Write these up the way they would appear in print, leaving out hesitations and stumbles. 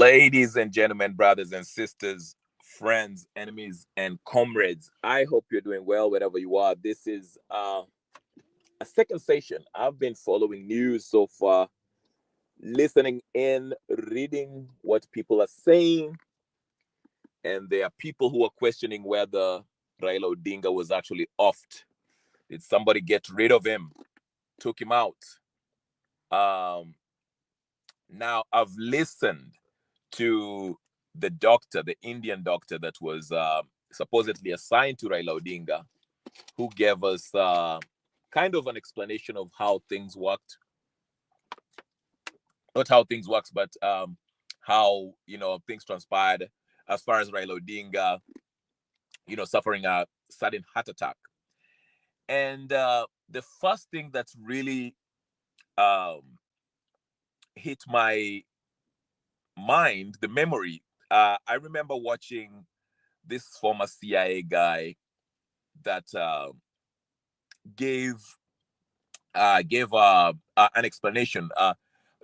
Ladies and gentlemen, brothers and sisters, friends, enemies, and comrades, I hope you're doing well wherever you are. This is a second session. I've been following news so far, listening in, reading what people are saying, and there are people who are questioning whether Raila Odinga was actually offed. Did somebody get rid of him? Took him out? Um, Now, I've listened to the doctor, the Indian doctor that was supposedly assigned to Raila Odinga, who gave us kind of an explanation of how things worked. Not how things works, but how things transpired as far as Raila Odinga, suffering a sudden heart attack. And the first thing that really um, hit my mind, the memory. I remember watching this former CIA guy that gave an explanation.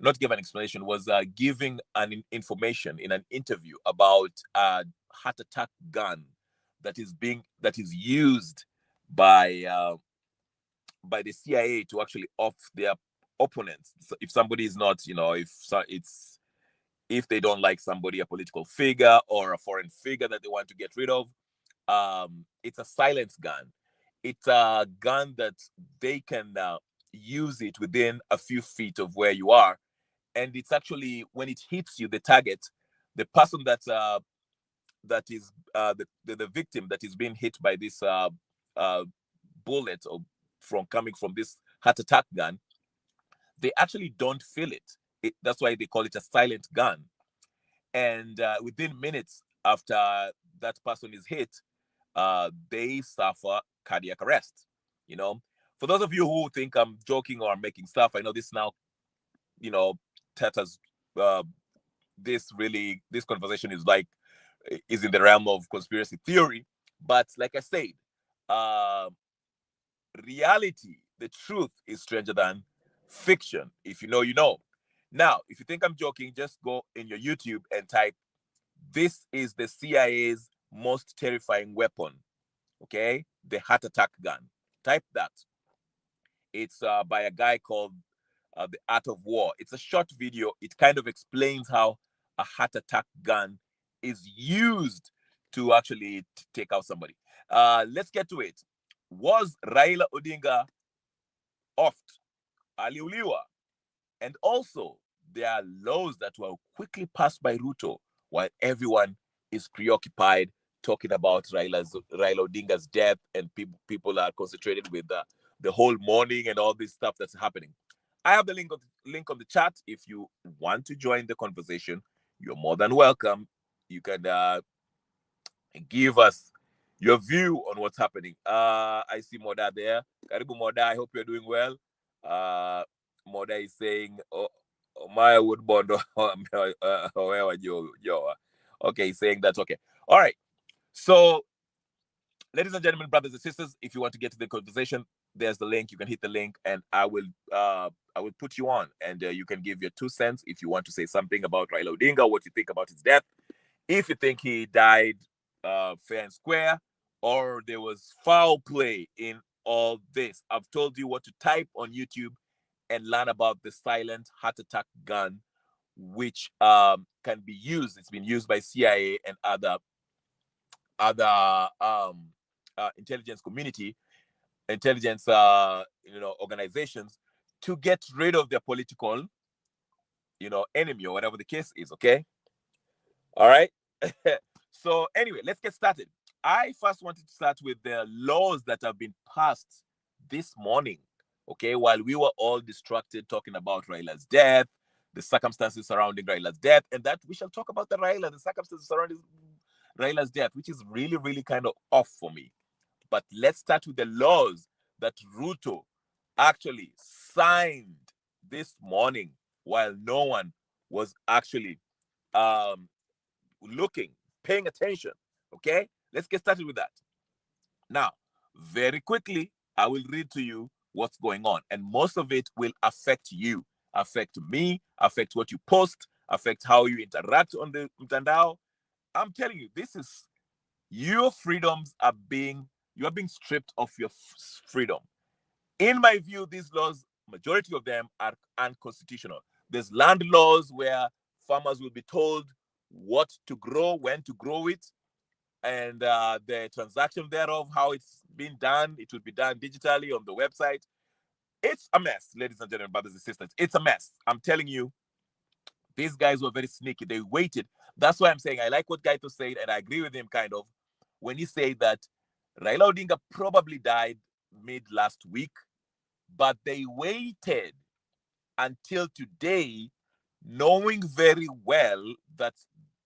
Not give an explanation, was giving an information in an interview about a heart attack gun that is used by the CIA to actually off their opponents. So if somebody is not, if they don't like somebody, a political figure or a foreign figure that they want to get rid of, it's a silence gun. It's a gun that they can use it within a few feet of where you are, and it's actually when it hits you, the target, the person that is the victim that is being hit by this uh, bullet or from coming from this heart attack gun, they actually don't feel it. That's why they call it a silent gun. And within minutes after that person is hit, they suffer cardiac arrest. You know, for those of you who think I'm joking or I'm making stuff, I know this now, tatters. Uh, this conversation is in the realm of conspiracy theory. But like I said, uh, reality, the truth is stranger than fiction. If you know, you know. Now, if you think I'm joking, just go in your YouTube and type, "This is the CIA's most terrifying weapon." Okay, the heart attack gun. Type that. It's by a guy called The Art of War. It's a short video. It kind of explains how a heart attack gun is used to actually take out somebody. Let's get to it. Was Raila Odinga offed? Aliuliwa? And also, there are laws that were quickly passed by Ruto while everyone is preoccupied talking about Raila Odinga's death, and people are concentrated with the whole morning and all this stuff that's happening. I have the link on the chat. If you want to join the conversation, you're more than welcome. You can give us your view on what's happening. I see Moda there. Karibu Moda, I hope you're doing well. Moda is saying, oh, my wood bond. Okay, he's saying that's okay. All right. So, ladies and gentlemen, brothers and sisters, if you want to get to the conversation, there's the link. You can hit the link, and I will put you on, and you can give your 2 cents if you want to say something about Raila Odinga, what you think about his death, if you think he died fair and square, or there was foul play in all this. I've told you what to type on YouTube and learn about the silent heart attack gun, which can be used. It's been used by CIA and other intelligence organizations to get rid of their political enemy, or whatever the case is. Okay, all right. So anyway, let's get started. I first wanted to start with the laws that have been passed this morning. Okay, while we were all distracted talking about Raila's death, the circumstances surrounding Raila's death, and that we shall talk about the circumstances surrounding Raila's death, which is really, really kind of off for me. But let's start with the laws that Ruto actually signed this morning while no one was actually looking, paying attention. Okay, let's get started with that. Now, very quickly, I will read to you what's going on, and most of it will affect you, affect me, affect what you post, affect how you interact on the mtandao. I'm telling you, this is your freedoms are being you are being stripped of your freedom. In my view, these laws, majority of them are unconstitutional. There's land laws where farmers will be told what to grow, when to grow it, and the transaction thereof, how it's been done. It will be done digitally on the website. It's a mess, ladies and gentlemen, brothers and sisters. It's a mess. I'm telling you, these guys were very sneaky. They waited. That's why I'm saying I like what Gaito said, and I agree with him kind of when he said that Raila Odinga probably died mid last week, but they waited until today, knowing very well that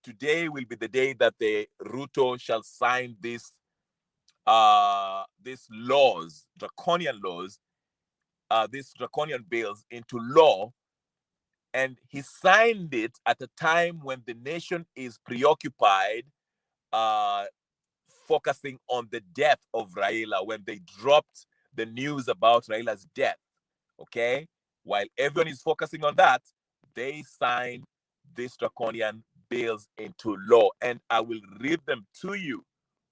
today will be the day that the Ruto shall sign these laws, draconian laws, these draconian bills into law. And he signed it at a time when the nation is preoccupied, focusing on the death of Raila, when they dropped the news about Raila's death. Okay? While everyone is focusing on that, they signed these draconian bills into law. And I will read them to you,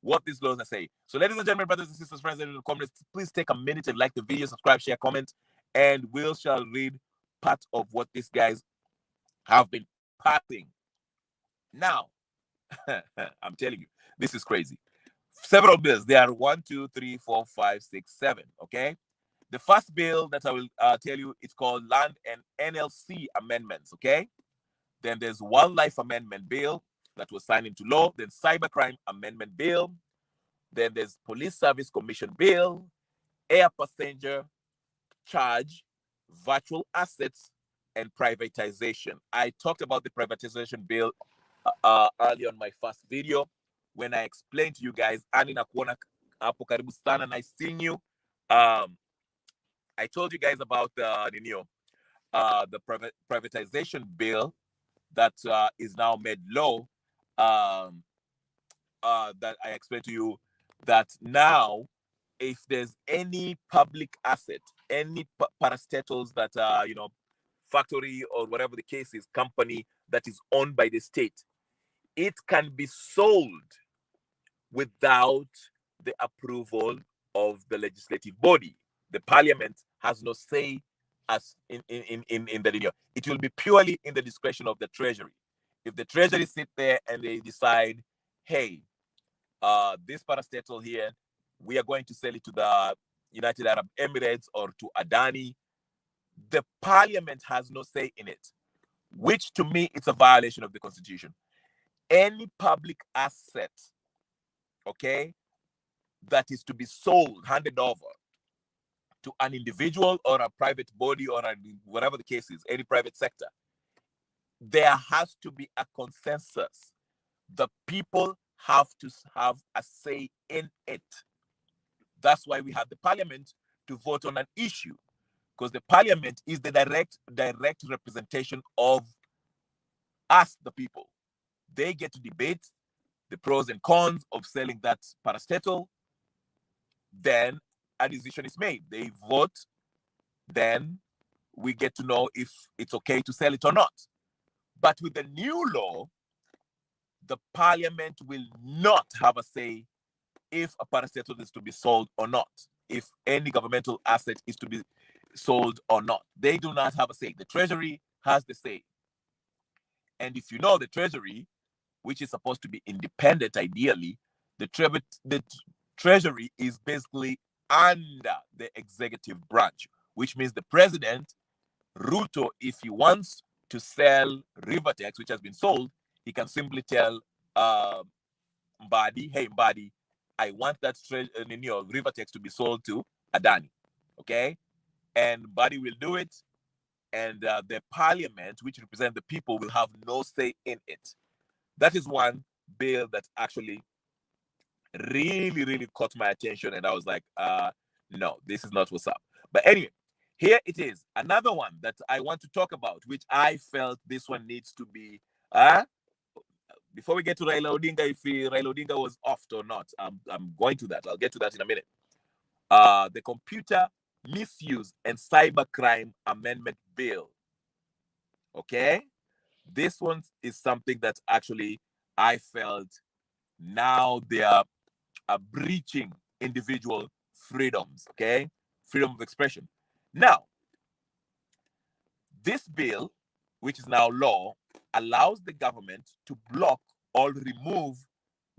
what these laws are saying. So, ladies and gentlemen, brothers and sisters, friends, and comments, please take a minute and like the video, subscribe, share, comment, and we shall read part of what these guys have been passing. Now, I'm telling you, this is crazy. Several bills. There are 1, 2, 3, 4, 5, 6, 7. Okay. The first bill that I will tell you, it's called Land and NLC Amendments. Okay. Then there's Wildlife Amendment Bill that was signed into law. Then Cybercrime Amendment Bill. Then there's Police Service Commission Bill, Air Passenger Charge, Virtual Assets, and Privatization. I talked about the privatization bill earlier on my first video when I explained to you guys, Ani nakuona hapo karibu sana, nice seeing you. I told you guys about the privatization bill that is now made law. That I explained to you that now, if there's any public asset, any parastatals that factory or whatever the case is, company that is owned by the state, it can be sold without the approval of the legislative body. The parliament has no say as in the it will be purely in the discretion of the treasury. If the treasury sit there and they decide, hey, this parastatal here, we are going to sell it to the United Arab Emirates or to Adani, the parliament has no say in it, which to me, it's a violation of the constitution. Any public asset, okay, that is to be sold, handed over to an individual or a private body or whatever the case is, any private sector, there has to be a consensus. The people have to have a say in it. That's why we have the parliament to vote on an issue, because the parliament is the direct representation of us, the people. They get to debate the pros and cons of selling that parastatal. Then a decision is made. They vote. Then we get to know if it's okay to sell it or not. But with the new law, the parliament will not have a say if a parastatal is to be sold or not, if any governmental asset is to be sold or not. They do not have a say. The treasury has the say. And if you know the treasury, which is supposed to be independent ideally, the treasury is basically under the executive branch, which means the president, Ruto, if he wants to sell Rivertex, which has been sold, he can simply tell Mbadi, hey, Mbadi, I want that Rivertex to be sold to Adani, okay? And Mbadi will do it, and the parliament, which represents the people, will have no say in it. That is one bill that actually really, really caught my attention, and I was like, no, this is not what's up. But anyway, here it is. Another one that I want to talk about, which I felt this one needs to be, before we get to Raila Odinga, if Raila Odinga was off or not, I'm going to that. I'll get to that in a minute. The Computer Misuse and Cybercrime Amendment Bill. Okay? This one is something that actually I felt now they are breaching individual freedoms, okay? Freedom of expression. Now, this bill, which is now law, allows the government to block or remove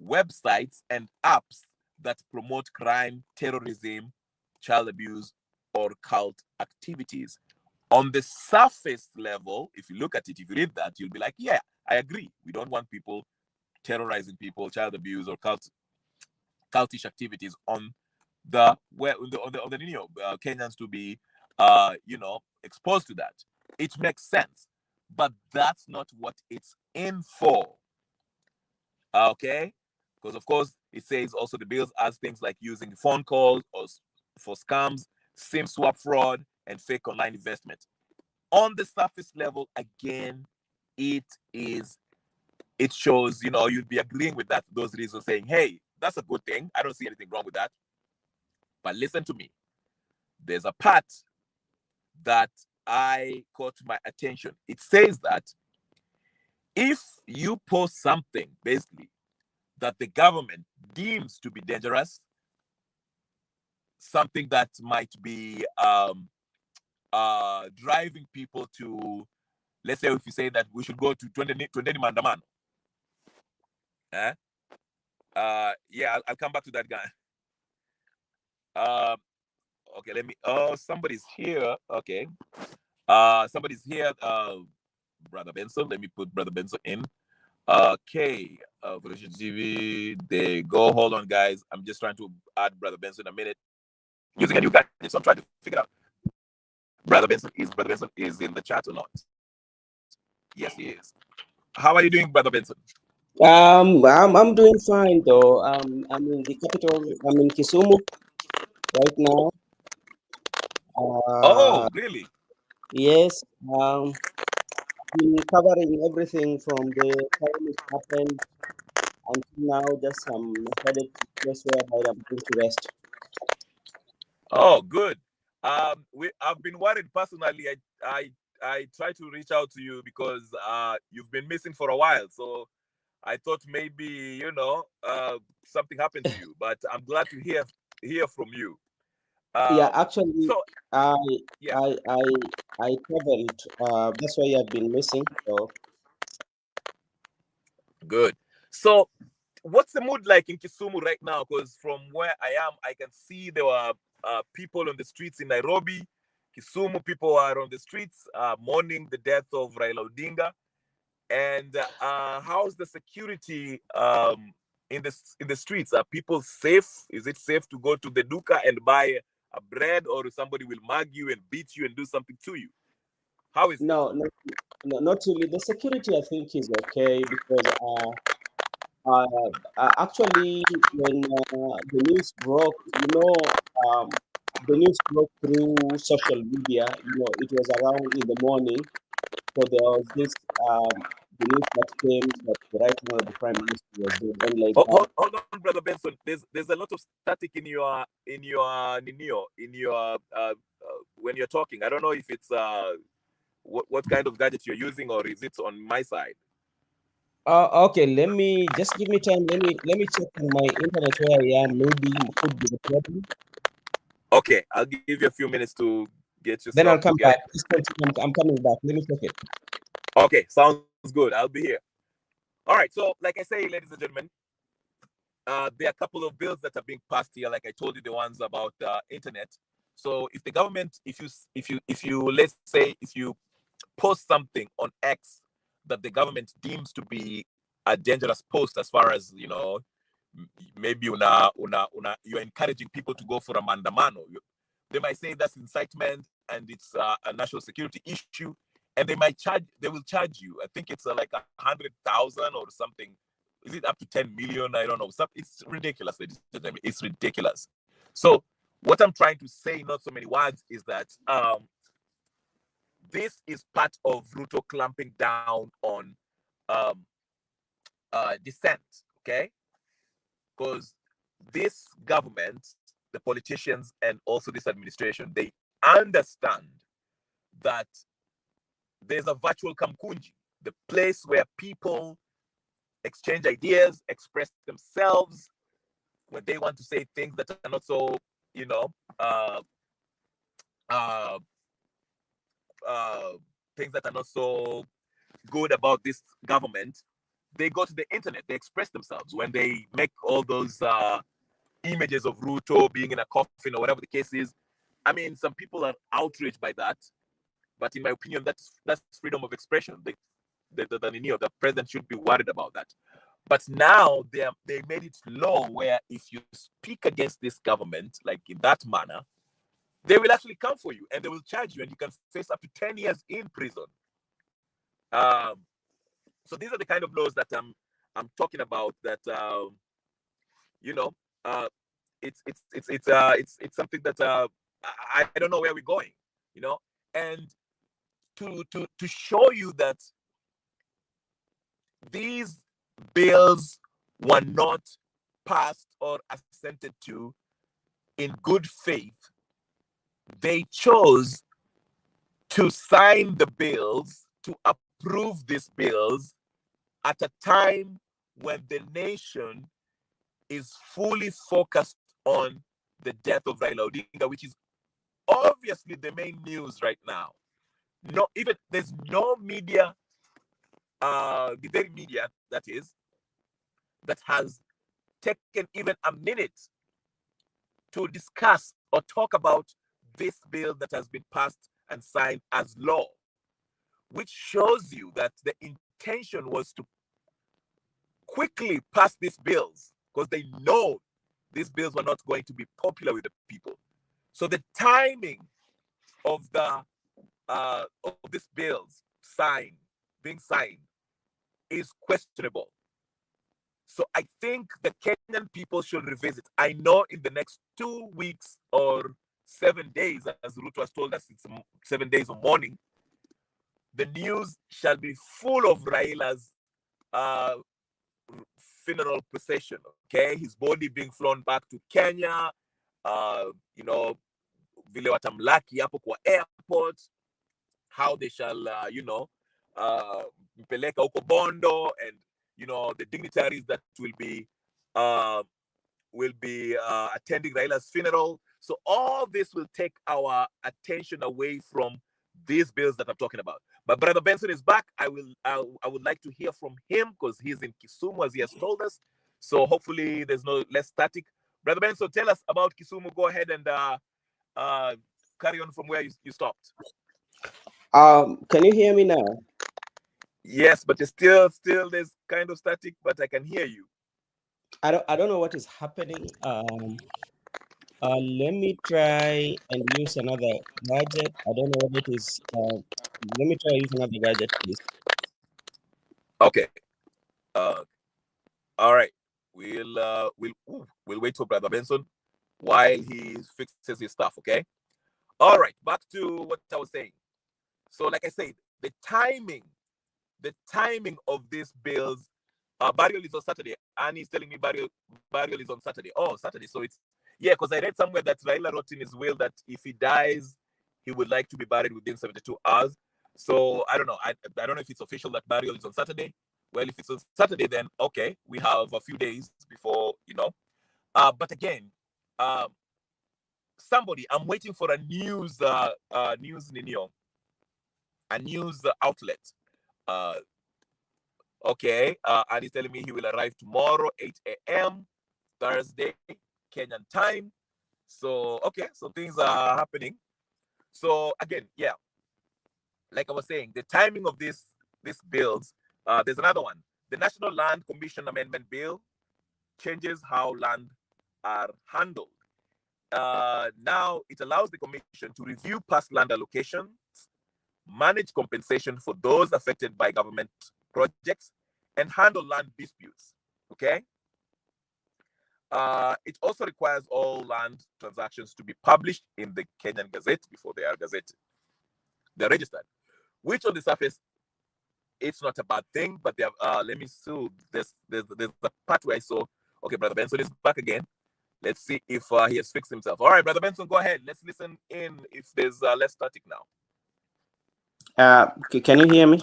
websites and apps that promote crime, terrorism, child abuse, or cult activities. On the surface level, if you look at it, if you read that, you'll be like, yeah, I agree. We don't want people terrorizing people, child abuse, or cultish activities on the where on the Kenyans to be exposed to that. It makes sense, but that's not what it's in for. Okay, because of course it says also the bills as things like using phone calls or for scams, SIM swap fraud, and fake online investment. On the surface level, again, it shows, you'd be agreeing with that, those reasons, saying, hey, that's a good thing. I don't see anything wrong with that. But listen to me. There's a part that I caught my attention. It says that if you post something, basically, that the government deems to be dangerous, something that might be driving people to, let's say, if you say that we should go to 20 mandamano. Yeah, I'll come back to that guy. Okay, let me. Oh, somebody's here. Okay. Somebody's here. Brother Benson. Let me put Brother Benson in. Okay.Volution TV. There you go. Hold on, guys. I'm just trying to add Brother Benson in a minute. Using a new guy, so I'm trying to figure out. Brother Benson is in the chat or not? Yes, he is. How are you doing, Brother Benson? I'm doing fine though. I'm in the capital. I'm in Kisumu right now. Oh, really? Yes. Been covering everything from the time it happened until now. Just headed to the place where I'm going to rest. Oh, good. I've been worried personally. I try to reach out to you because you've been missing for a while. So I thought maybe something happened to you, but I'm glad to hear from you. Yeah, actually, so I yeah, I traveled. That's why I've been missing. So good. So what's the mood like in Kisumu right now? Because from where I am, I can see there were people on the streets in Nairobi. Kisumu people are on the streets mourning the death of Raila Odinga. And how's the security in the streets? Are people safe? Is it safe to go to the duka and buy a bread, or somebody will mug you and beat you and do something to you? How is it? no, not really. The security I think is okay because actually, when the news broke, the news broke through social media. It was around in the morning. So there was this the news that came that the right honorable prime minister was dead, and like Hold on, brother Benson. There's a lot of static in your when you're talking. I don't know if it's what kind of gadget you're using, or is it on my side? okay, let me just give me time. Let me check on my internet where I am. Maybe it could be the problem. Okay, I'll give you a few minutes to get Then yourself I'll come back. together. Just continue. I'm coming back. Let me check it. Okay, sounds good. I'll be here. All right. So, like I say, ladies and gentlemen, there are a couple of bills that are being passed here. Like I told you, the ones about internet. So, if the government, if you let's say if you post something on X that the government deems to be a dangerous post, as far as maybe you're encouraging people to go for a mandamano. They might say that's incitement and it's a national security issue, and they will charge you. I think it's like 100,000 or something. Is it up to 10 million? I don't know. It's ridiculous. It's ridiculous. So what I'm trying to say, not so many words, is that this is part of Ruto clamping down on um, dissent. Okay, because this government, the politicians, and also this administration, they understand that there's a virtual kamkunji. the place where people exchange ideas, express themselves when they want to say things that are not so, you know, uh, uh, things that are not so good about this government. They go to the internet, they express themselves when they make all those images of Ruto being in a coffin or whatever the case is. I mean, some people are outraged by that, but in my opinion, that's freedom of expression. The president should be worried about that. But now they made it law where if you speak against this government, like in that manner, they will actually come for you and they will charge you, and you can face up to 10 years in prison. Um, so these are the kind of laws that I'm talking about. That you know, uh, it's something that I don't know where we're going. You know, and to show you that these bills were not passed or assented to in good faith, they chose to sign the bills, to approve these bills at a time when the nation is fully focused on the death of Raila Odinga, which is obviously the main news right now. No, even there's no media, the very media that is, that has taken even a minute to discuss or talk about this bill that has been passed and signed as law, which shows you that the intention was to quickly pass these bills because they know these bills were not going to be popular with the people. So the timing of these bills being signed is questionable. So I think the Kenyan people should revisit. I know in the next 2 weeks or 7 days, as Ruto has told us, it's 7 days of mourning, the news shall be full of Raila's uh, funeral procession. Okay, his body being flown back to Kenya. You know, vile watamlaki hapo kwa airport, how they shall, mpeleka huko Bondo, and you know the dignitaries that will be attending Raila's funeral. So all this will take our attention away from these bills that I'm talking about. But Brother Benson is back. I would like to hear from him because he's in Kisumu, as he has told us. So hopefully there's no less static. Brother Benson, tell us about Kisumu. Go ahead and carry on from where you stopped. Can you hear me now? Yes, but it's still there's kind of static, but I can hear you. I don't know what is happening. Let me try and use another gadget. I don't know what it is. Let me try use another gadget, please. Okay. All right. We'll wait for Brother Benson while he fixes his stuff. Okay. All right. Back to what I was saying. So, like I said, the timing of these bills. Burial is on Saturday. Annie's telling me burial is on Saturday. Oh, Saturday. So it's because I read somewhere that Raila wrote in his will that if he dies, he would like to be buried within 72 hours. So I don't know. I don't know if it's official that burial is on Saturday. Well, if it's on Saturday, then okay, we have a few days before, you know. But again, somebody, I'm waiting for a news a news outlet. Okay, and he's telling me he will arrive tomorrow, 8 a.m. Thursday, Kenyan time. So okay, so things are happening. So again, yeah, like I was saying, the timing of these bills. There's another one. The National Land Commission Amendment Bill changes how land are handled. Now it allows the commission to review past land allocations, manage compensation for those affected by government projects, and handle land disputes. Okay. It also requires all land transactions to be published in the Kenyan Gazette before they are gazetted. They're registered, which on the surface, it's not a bad thing, but they have, let me see. There's the part where I saw, okay, Brother Benson is back again. Let's see if he has fixed himself. All right, Brother Benson, go ahead. Let's listen in if there's less static now. Can you hear me?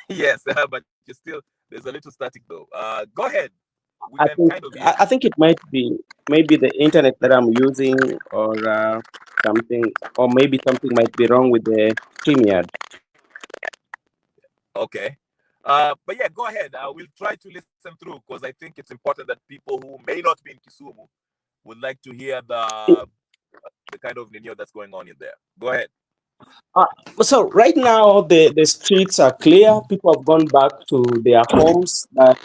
Yes, but you still there's a little static though. Go ahead. We I can think kind of hear I you. think it might be maybe the internet that I'm using, or something, or maybe something might be wrong with the StreamYard. Okay. But yeah, go ahead. We'll try to listen through because I think it's important that people who may not be in Kisumu would like to hear the kind of Nino that's going on in there. Go ahead. Uh, so right now the streets are clear. People have gone back to their homes. But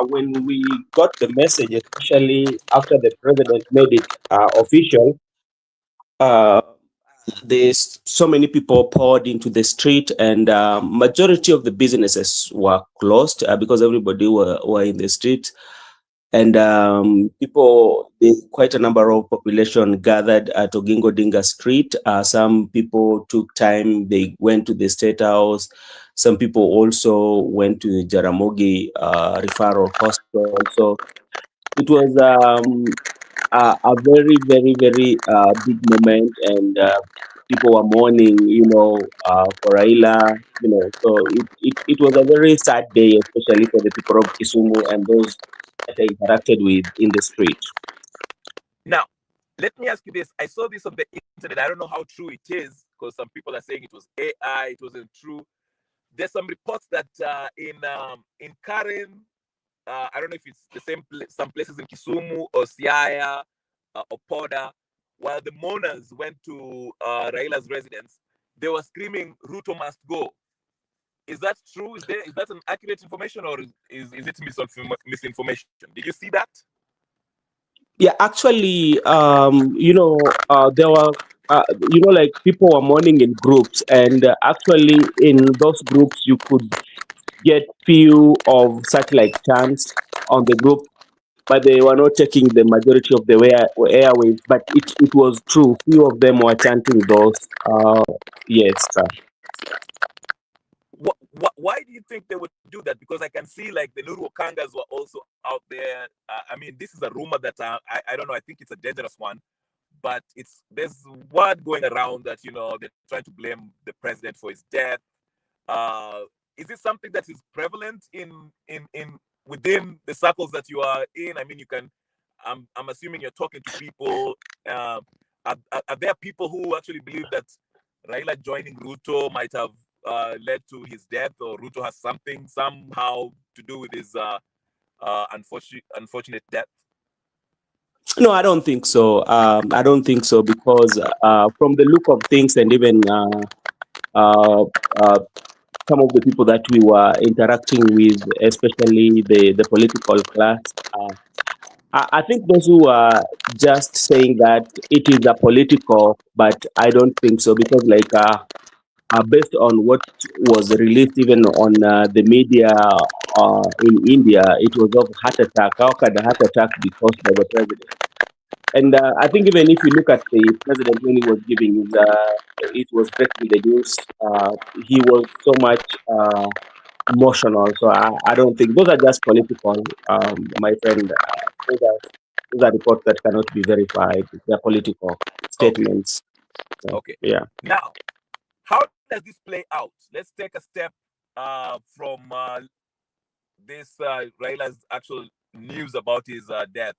when we got the message, especially after the president made it official, uh, there's so many people poured into the street, and majority of the businesses were closed because everybody were in the street. And quite a number of population gathered at Odinga Street. Some people took time; they went to the State House. Some people also went to the Jaramogi Referral Hospital. So it was a very, very, very big moment, and people were mourning, for Raila. So it was a very sad day, especially for the people of Kisumu and those that I interacted with in the street. Now, let me ask you this. I saw this on the internet. I don't know how true it is because some people are saying it was AI, it wasn't true. There's some reports that in Karen, I don't know if it's the same some places in Kisumu or Siaya or Poda, while the mourners went to Raila's residence, they were screaming, "Ruto must go." Is that true? Is that an accurate information, or is it misinformation? Did you see that? Yeah, actually, there were, like people were mourning in groups, and actually in those groups you could get few of satellite chants on the group, but they were not taking the majority of the airwaves. But it was true. Few of them were chanting those. Yes. Why do you think they would do that? Because I can see like the Nuru Kangas were also out there. I mean, this is a rumor that I don't know. I think it's a dangerous one, but there's word going around that they're trying to blame the president for his death. Uh, is this something that is prevalent in within the circles that you are in? I mean, you can. I'm assuming you're talking to people. Uh, are there people who actually believe that Raila joining Ruto might have led to his death, or Ruto has something somehow to do with his unfortunate death? No, I don't think so. I don't think so, because from the look of things, and even uh, uh, some of the people that we were interacting with, especially the political class, I think those who are just saying that it is a political, but I don't think so, because like based on what was released even on the media in India, it was of heart attack. How can a heart attack be caused by the president? And I think even if you look at the president when he was giving it was breaking the news, he was so much emotional. So I don't think those are just political, my friend. Those are reports that cannot be verified. They're political Okay, statements. okay. Yeah. Now, how does this play out? Let's take a step from this Raila's actual news about his death.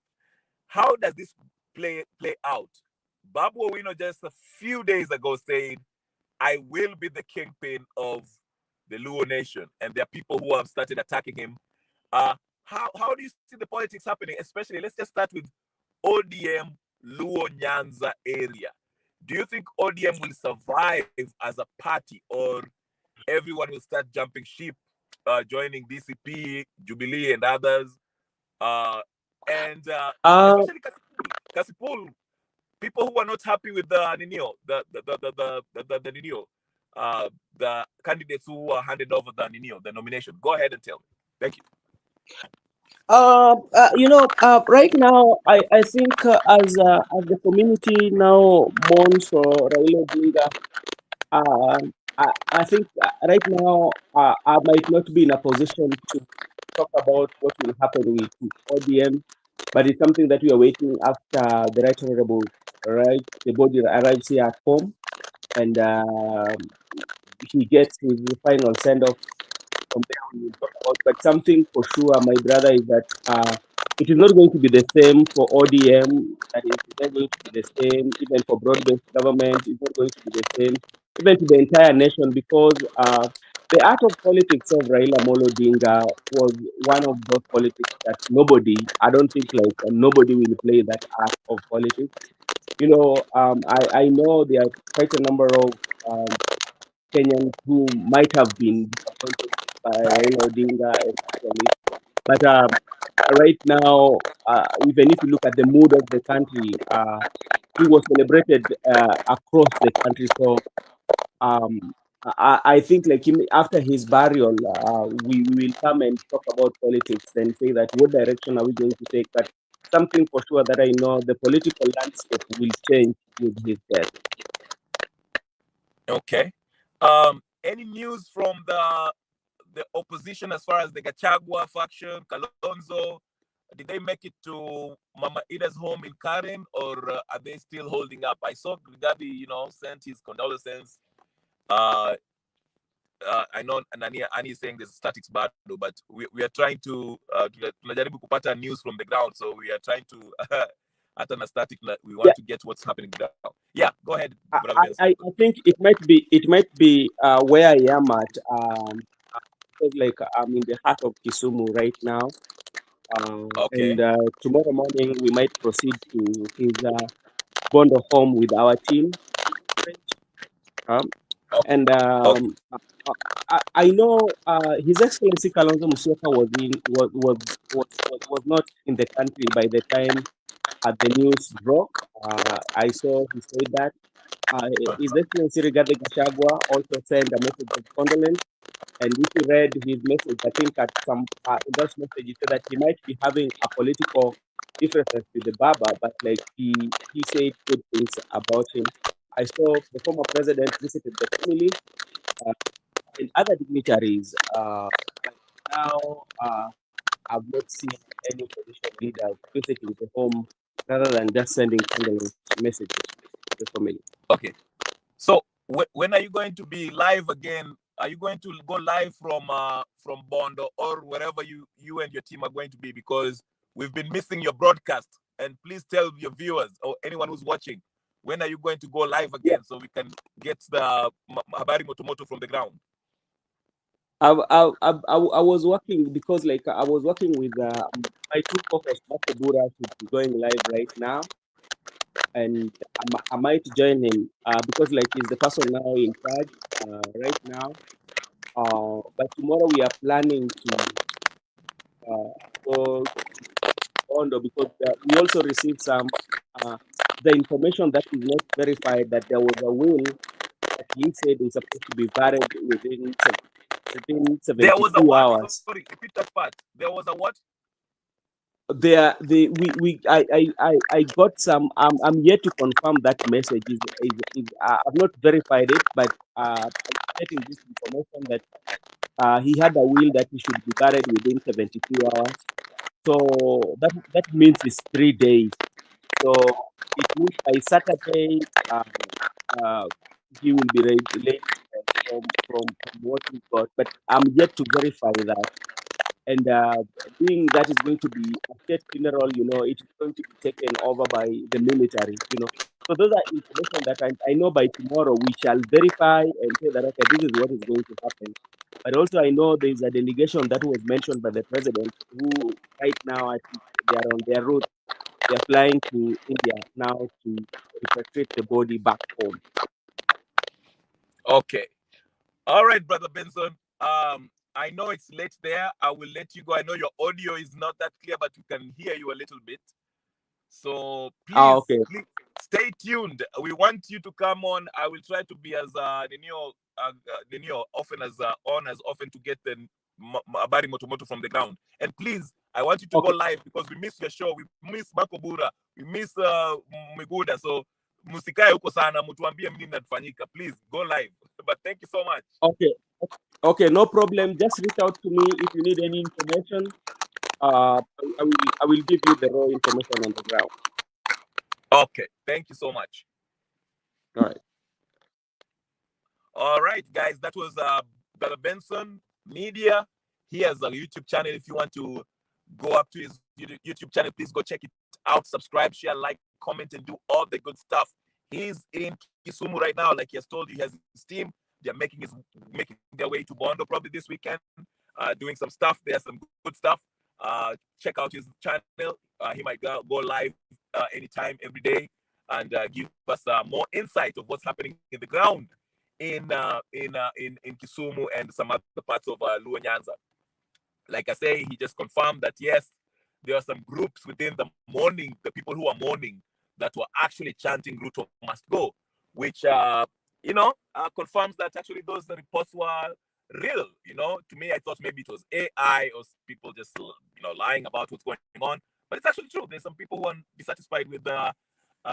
How does this play out? Babu Owino just a few days ago said, "I will be the kingpin of the Luo nation," and there are people who have started attacking him. Uh, how do you see the politics happening? Especially, let's just start with ODM Luo Nyanza area. Do you think ODM will survive as a party, or everyone will start jumping ship, joining DCP, Jubilee, and others? Uh, and Uh, especially Kasipul, people who are not happy with the Ninio, the Ninio, the candidates who are handed over the Ninio, the nomination. Go ahead and tell me. Thank you. right now, I think as the community now mourns for Raila Odinga, I think right now I might not be in a position to talk about what will happen with ODM, but it's something that we are waiting after the right honorable, right, the body arrives here at home, and he gets his final send off. From there we will talk about. But something for sure, my brother, is that it is not going to be the same for ODM. That is, it's not going to be the same even for broad-based government. It's not going to be the same even to the entire nation, because the art of politics of Raila Molo Odinga was one of those politics that nobody, I don't think, like nobody will play that art of politics. I know there are quite a number of Kenyans who might have been disappointed by Raila Odinga, especially. But right now, even if you look at the mood of the country, he was celebrated across the country. So I think, like, after his burial, we will come and talk about politics and say that what direction are we going to take. But something for sure that I know, the political landscape will change with his death. Okay. Any news from the opposition as far as the Gachagua faction, Kalonzo? Did they make it to Mama Ida's home in Karen, or are they still holding up? I saw Gabi, sent his condolences. Uh, I know Ani is saying there's a statics battle, but we are trying to tunajaribu kupata news from the ground, so we are trying to at an static, we want to get what's happening down. Yeah, go ahead, brother. I think it might be where I am at, because like I'm in the heart of Kisumu right now, Okay. and tomorrow morning we might proceed to his Bondo home with our team. And Okay. I know His Excellency Kalonzo Musyoka was not in the country by the time the news broke. I saw he said that. His Excellency Rigathi Gachagua also sent a message of condolence. And if you read his message, I think at some in that message he said that he might be having a political differences with the Baba, but like he said good things about him. I saw the former president visited the family and other dignitaries. But now I've not seen any opposition leaders visiting the home rather than just sending condolence messages to the family. Okay. So when are you going to be live again? Are you going to go live from Bondo or wherever you and your team are going to be? Because we've been missing your broadcast. And please tell your viewers or anyone who's watching, when are you going to go live again, so we can get the habari motomoto from the ground? I was working, because like I was working with my two co-hosts. Marco Bura should be going live right now, and I might join him because like he's the person now in charge right now. But tomorrow we are planning to go Bondo, because we also received some the information that is not verified, that there was a will that he said is supposed to be buried within There was a 72 what? hours. Sorry, repeat that part. There was a what? There the we I got some. I'm yet to confirm that message is I've not verified it, but I'm getting this information that he had a will that he should be buried within 72 hours. So that means it's 3 days. So it means by Saturday uh, he will be laid from what we got, but I'm yet to verify that. And being that is going to be a state funeral, it's going to be taken over by the military. So those are information that I know by tomorrow we shall verify and say that, okay, this is what is going to happen. But also I know there is a delegation that was mentioned by the president, who right now I think they are on their route. They are flying to India now to repatriate the body back home. Okay. All right, brother Benson. I know it's late there. I will let you go. I know your audio is not that clear, but we can hear you a little bit. So please, Okay. please stay tuned. We want you to come on. I will try to be as often as on as often to get the Abari Motomoto from the ground. And please, I want you to go live, because we miss your show. We miss Makobura. We miss Miguda. So musikae huko sana, mtuambie nini natufanyika. Please go live. But thank you so much. Okay, no problem. Just reach out to me if you need any information. I will give you the raw information on the ground. Okay, thank you so much. All right. All right, guys, that was Brother Benson Media. He has a YouTube channel. If you want to go up to his YouTube channel, please go check it out. Subscribe, share, like, comment, and do all the good stuff. He's in Kisumu right now, like he has told you. He has his team. They're making their way to Bondo probably this weekend, doing some stuff. There's some good stuff. Check out his channel. He might go live anytime, every day, and give us more insight of what's happening in the ground in Kisumu and some other parts of Luo Nyanza. Like I say, he just confirmed that yes, there are some groups within the people who are mourning, that were actually chanting Ruto must go, which confirms that actually those reports were real. To me, I thought maybe it was AI or people just lying about what's going on, but it's actually true. There's some people who are dissatisfied with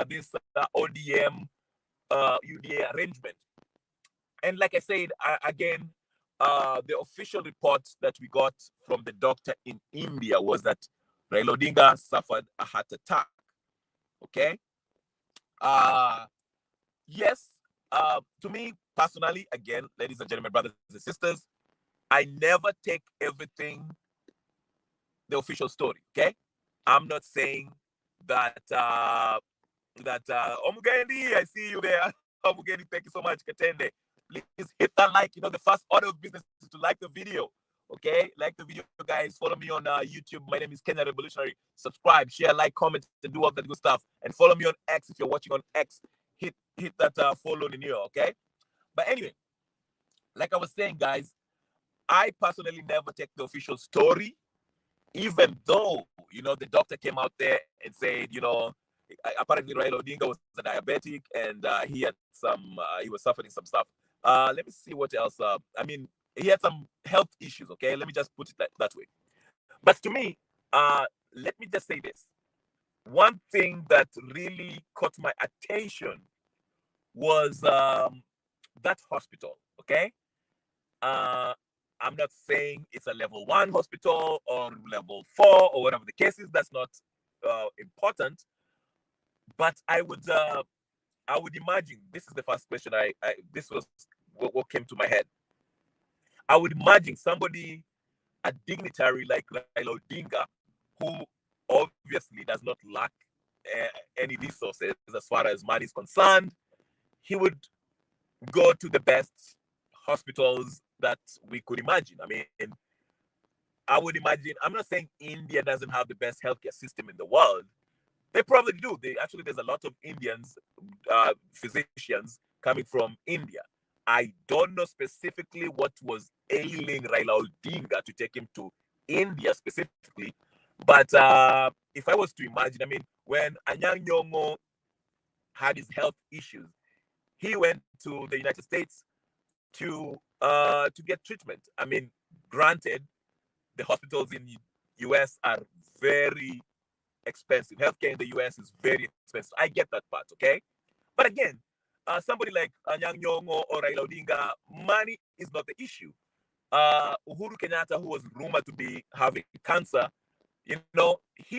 this ODM UDA arrangement. And like I said, again, the official report that we got from the doctor in India was that Raila Odinga suffered a heart attack. Okay. Yes. To me personally, again, ladies and gentlemen, brothers and sisters, I never take everything the official story. Okay. I'm not saying that Omugendi, I see you there. Omugendi, thank you so much. Katende, please hit that like. The first order of business is to like the video. Okay, like the video, guys. Follow me on YouTube. My name is Kenya Revolutionary. Subscribe, share, like, comment, and do all that good stuff. And follow me on X if you're watching on X. Hit that follow in here. Okay. But anyway, like I was saying, guys, I personally never take the official story, even though the doctor came out there and said, apparently Raila Odinga was a diabetic and he was suffering some stuff. Let me see what else. He had some health issues. Okay, let me just put it that way. But to me, let me just say this. One thing that really caught my attention was that hospital. Okay, I'm not saying it's a level 1 hospital or level 4 or whatever the case is. That's not important. But I would imagine, this is the first question this was what came to my head. I would imagine somebody, a dignitary like Raila Odinga, who obviously does not lack any resources as far as money is concerned, he would go to the best hospitals that we could imagine. I would imagine, I'm not saying India doesn't have the best healthcare system in the world. They probably do. There's a lot of Indians, physicians coming from India. I don't know specifically what was ailing Raila Odinga to take him to India specifically. But if I was to imagine, when Anyang' Nyong'o had his health issues, he went to the United States to get treatment. Granted, the hospitals in the US are very expensive. Healthcare in the US is very expensive. I get that part, okay? But again, somebody like Anyang' Nyong'o or Raila Odinga, money is not the issue. Uhuru Kenyatta, who was rumored to be having cancer, he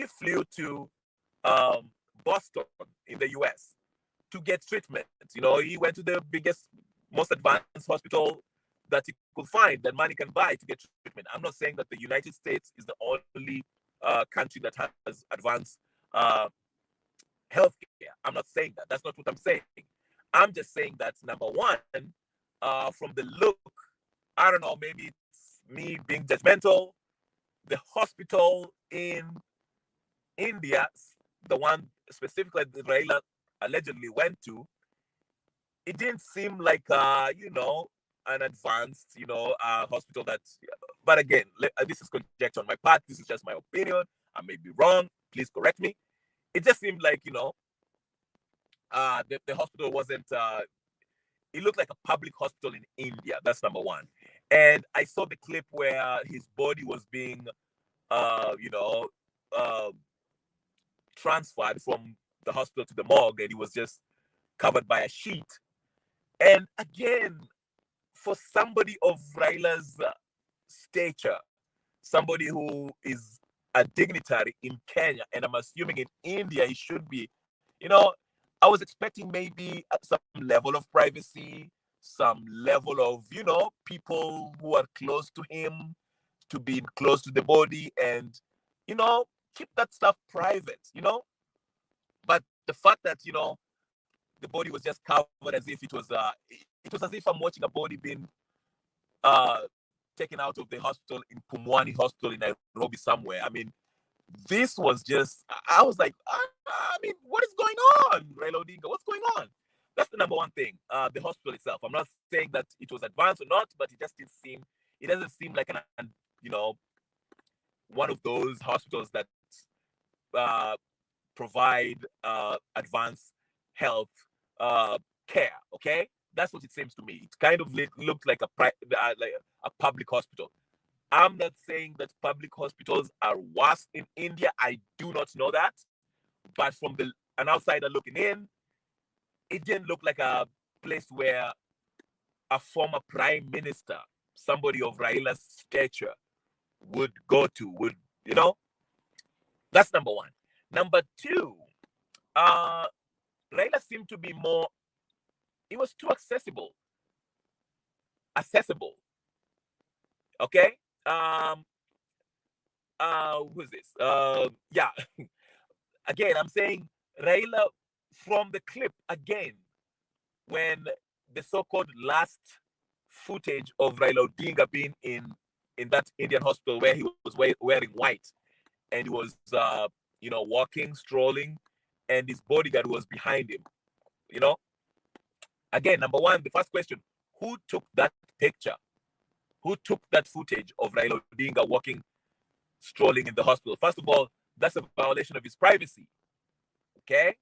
flew to Boston in the US to get treatment. He went to the biggest, most advanced hospital that he could find, that money can buy to get treatment. I'm not saying that the United States is the only country that has advanced healthcare. I'm not saying that. That's not what I'm saying. I'm just saying that, number one, from the look, I don't know, maybe it's me being judgmental. The hospital in India, the one specifically that Raila allegedly went to, it didn't seem like an advanced hospital that. But again, this is conjecture on my part. This is just my opinion. I may be wrong. Please correct me. It just seemed like the hospital wasn't. It looked like a public hospital in India. That's number one. And I saw the clip where his body was being, transferred from the hospital to the morgue, and he was just covered by a sheet. And again, for somebody of Raila's stature, somebody who is a dignitary in Kenya, and I'm assuming in India he should be, I was expecting maybe some level of privacy, some level of, people who are close to him to being close to the body and, keep that stuff private. But the fact that, the body was just covered as if it was as if I'm watching a body being uh, taken out of the hospital in Pumwani Hospital in Nairobi somewhere. I mean, this was just, I was like, what is going on, Raila Odinga? What's going on? That's the number one thing. The hospital itself. I'm not saying that it was advanced or not, but it doesn't seem like you know, one of those hospitals that uh, provide advanced health care. Okay, that's what it seems to me. It kind of looked like like a public hospital. I'm not saying that public hospitals are worse in India. I do not know that. But from an outsider looking in, it didn't look like a place where a former prime minister, somebody of Raila's stature, would go to. That's number one. Number two, Raila seemed to be more, it was too accessible. Okay? Who is this? Yeah. Again, I'm saying Raila from the clip again, when the so-called last footage of Raila Odinga being in that Indian hospital where he was wearing white and he was walking, strolling, and his bodyguard was behind him. Again, number one, the first question: who took that picture? Who took that footage of Raila Odinga walking, strolling in the hospital? First of all, that's a violation of his privacy. Okay.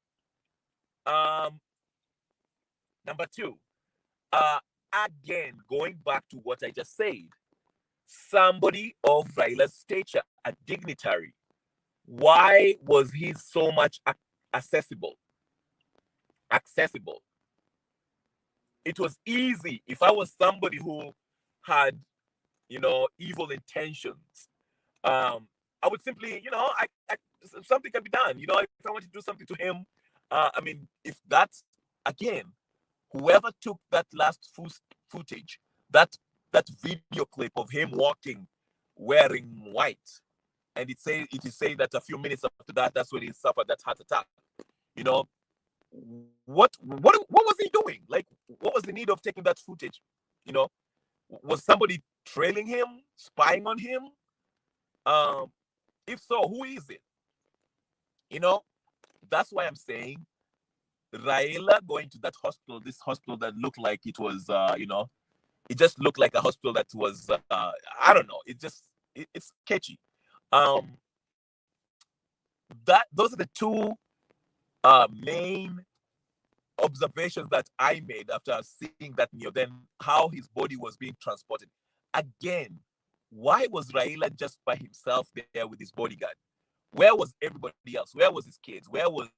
Number two, again, going back to what I just said, somebody of Raila's stature, a dignitary, why was he so much accessible? It was easy. If I was somebody who had, evil intentions, I would simply, something can be done. If I want to do something to him, if that's, again, whoever took that last footage, that video clip of him walking wearing white, and it is saying that a few minutes after that, that's when he suffered that heart attack. What was he doing? Like, what was the need of taking that footage? Was somebody trailing him, spying on him? If so, who is it? That's why I'm saying Raila going to that hospital, this hospital that looked like it was, it just looked like a hospital that was, I don't know. It's sketchy. Those are the two main observations that I made after seeing that news. Then how his body was being transported. Again, why was Raila just by himself there with his bodyguard? Where was everybody else? Where was his kids? Where was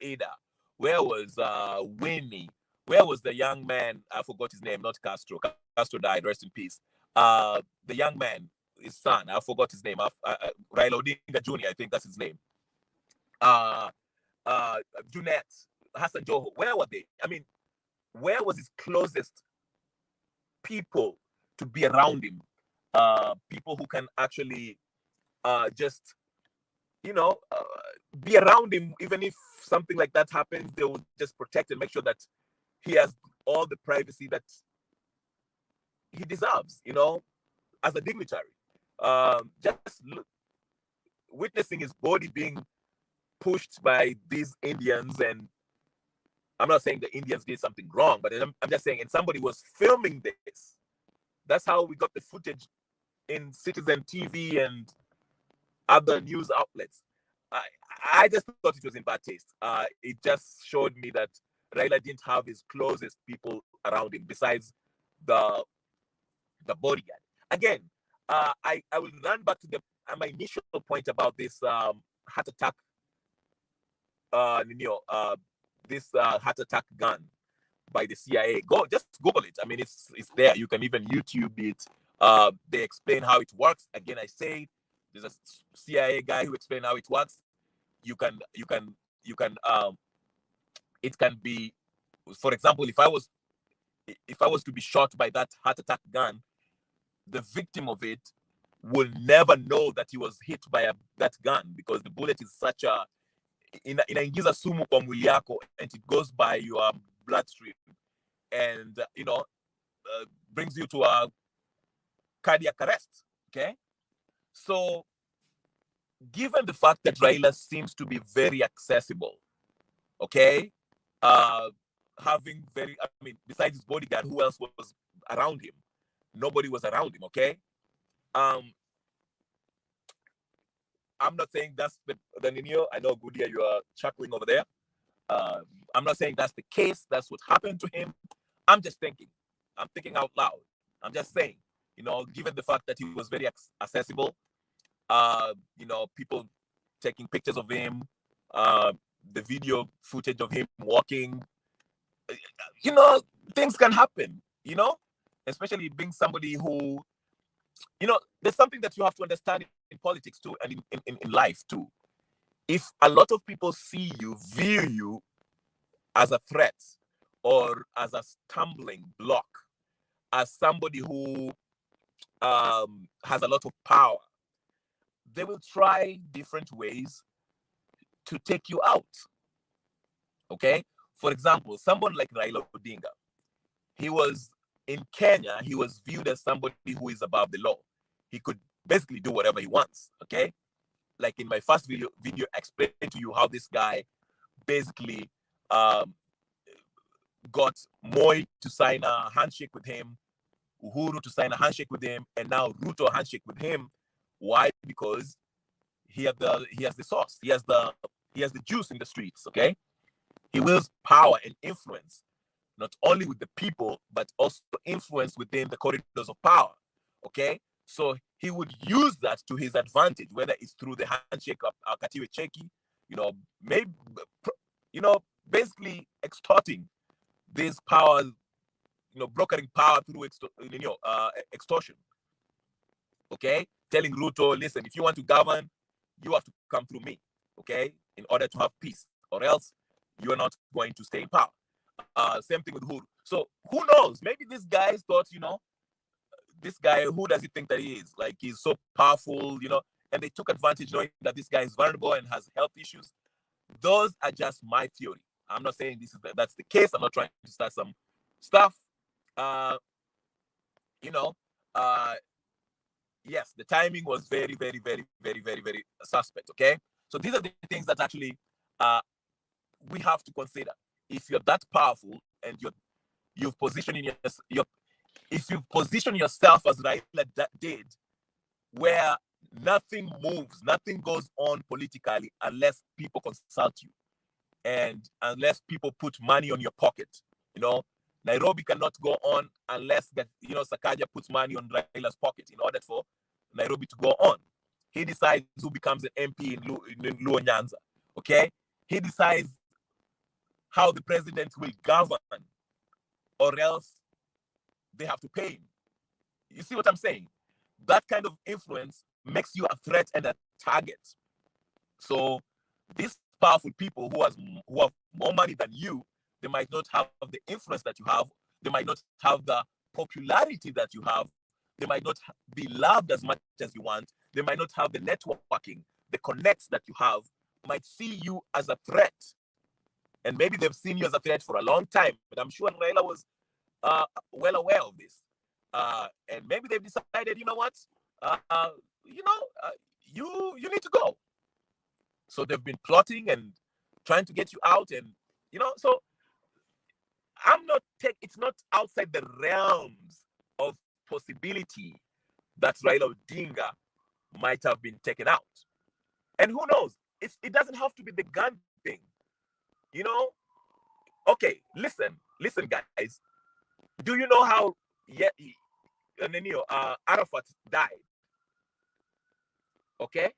Ada? Where was Winnie? Where was the young man? I forgot his name, not Castro. Castro died, rest in peace. The young man, his son, I forgot his name. Raila Odinga Jr., I think that's his name. Junet, Hassan Joho, where were they? I mean, where was his closest people to be around him? People who can actually just, be around him, even if something like that happens, they will just protect and make sure that he has all the privacy that he deserves, as a dignitary. Just witnessing his body being pushed by these Indians, and I'm not saying the Indians did something wrong, but I'm just saying, and somebody was filming this. That's how we got the footage in Citizen TV and other news outlets. I just thought it was in bad taste. It just showed me that Raila didn't have his closest people around him besides the bodyguard. Again, I will run back to my initial point about this heart attack. This heart attack gun by the CIA. Just Google it. I mean, it's there. You can even YouTube it. They explain how it works. Again, I say there's a CIA guy who explains how it works. You can it can be, for example, if if I was to be shot by that heart attack gun, the victim of it will never know that he was hit by that gun, because the bullet is such a inaingiza sumu kwa mwili yako, and it goes by your bloodstream, and brings you to a cardiac arrest. Okay, so given the fact that Raila seems to be very accessible, okay, having besides his bodyguard, who else was around him? Nobody was around him. Okay, I'm not saying that's the Nino. I know, Goodia, you are chuckling over there. I'm not saying that's the case. That's what happened to him. I'm just thinking. I'm thinking out loud. I'm just saying, given the fact that he was very accessible, people taking pictures of him, the video footage of him walking, things can happen, especially being somebody who, there's something that you have to understand in politics too, and in life too. If a lot of people view you as a threat or as a stumbling block, as somebody who has a lot of power, they will try different ways to take you out. Okay? For example, someone like Raila Odinga, he was in Kenya, he was viewed as somebody who is above the law. He could basically do whatever he wants. Okay? Like in my first video, I explained to you how this guy basically got Moi to sign a handshake with him, Uhuru to sign a handshake with him, and now Ruto a handshake with him. Why? Because he has the sauce. He has the juice in the streets. Okay, he wields power and influence, not only with the people, but also influence within the corridors of power. Okay, so he would use that to his advantage, whether it's through the handshake of Katiwe Cheki, maybe, basically extorting these powers, brokering power through extortion. Okay, telling Ruto, listen, if you want to govern, you have to come through me. Okay, in order to have peace, or else you are not going to stay in power. Same thing with Uhuru. So who knows? Maybe this guy thought, this guy, who does he think that he is? Like, he's so powerful, and they took advantage knowing that this guy is vulnerable and has health issues. Those are just my theory. I'm not saying that's the case. I'm not trying to start some stuff. Yes, the timing was very, very, very, very, very, very suspect. Okay, so these are the things that actually we have to consider. If you're that powerful and you've positioned if you position yourself as Raila did, where nothing moves, nothing goes on politically unless people consult you, and unless people put money on your pocket. Nairobi cannot go on unless Sakaja puts money on Raila's pocket in order for Nairobi to go on. He decides who becomes an MP in Luo Nyanza. Okay, he decides how the president will govern, or else they have to pay him. You see what I'm saying? That kind of influence makes you a threat and a target. So these powerful people who have more money than you, they might not have the influence that you have. They might not have the popularity that you have. They might not be loved as much as you want. They might not have the networking, the connects that you have. Might see you as a threat. And maybe they've seen you as a threat for a long time. But I'm sure Raila was well aware of this. And maybe they've decided, you know what? You need to go. So they've been plotting and trying to get you out. And, so it's not outside the realms of possibility that Raila Odinga might have been taken out. And who knows? It doesn't have to be the gun thing. Okay, listen, guys. Do you know how Arafat died? Okay,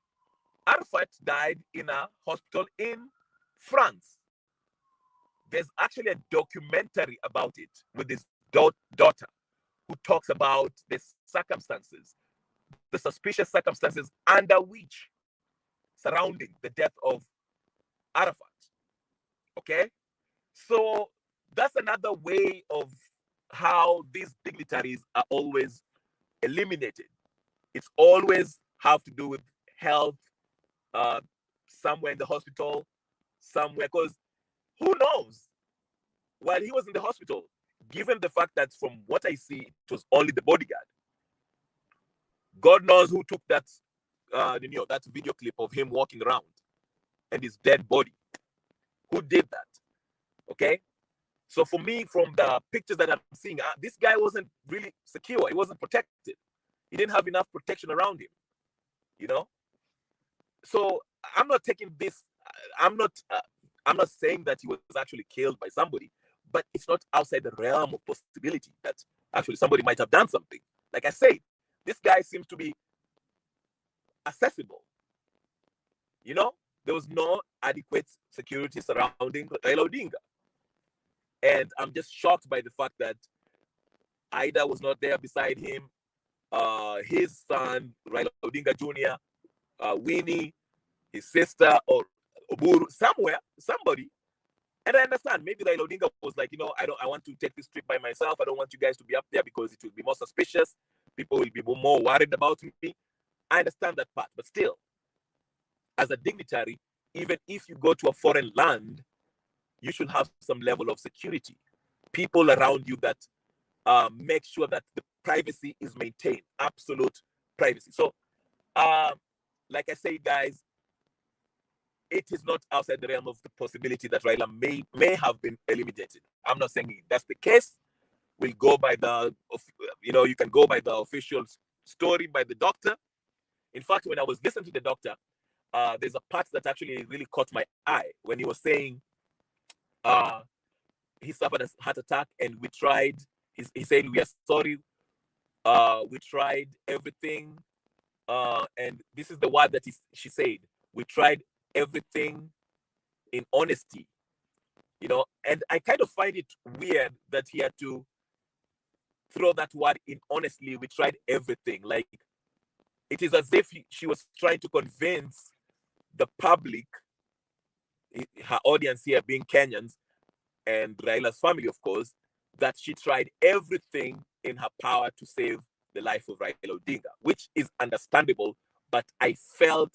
Arafat died in a hospital in France. There's actually a documentary about it with his daughter, who talks about the circumstances, the suspicious circumstances under which surrounding the death of Arafat. Okay, so that's another way of how these dignitaries are always eliminated. It's always have to do with health, uh, somewhere in the hospital, somewhere. Because who knows? While he was in the hospital, given the fact that from what I see, it was only the bodyguard. God knows who took that, that video clip of him walking around and his dead body. Who did that? Okay. So for me, from the pictures that I'm seeing, this guy wasn't really secure. He wasn't protected. He didn't have enough protection around him. You know. So I'm not taking this. I'm not. I'm not saying that he was actually killed by somebody, but it's not outside the realm of possibility that actually somebody might have done something. Like I said, this guy seems to be accessible. You know, there was no adequate security surrounding Raila Odinga. And I'm just shocked by the fact that Ida was not there beside him. His son, Raila Odinga Jr., Winnie, his sister, or Oburu, somewhere, somebody. And I understand maybe Raila Odinga was like, I want to take this trip by myself. I don't want you guys to be up there because it will be more suspicious. People will be more worried about me. I understand that part, but still, as a dignitary, even if you go to a foreign land, you should have some level of security. People around you that make sure that the privacy is maintained, absolute privacy. So, like I say, guys, it is not outside the realm of the possibility that Raila may have been eliminated. I'm not saying that's the case. We'll go by you can go by the official story by the doctor. In fact, when I was listening to the doctor, there's a part that actually really caught my eye when he was saying uh, he suffered a heart attack and we tried. He said, we are sorry. We tried everything. And this is the word that she said. We tried everything in honesty. And I kind of find it weird that he had to throw that word in honestly. We tried everything. Like, it is as if she was trying to convince the public, her audience here being Kenyans and Raila's family, of course, that she tried everything in her power to save the life of Raila Odinga, which is understandable. But I felt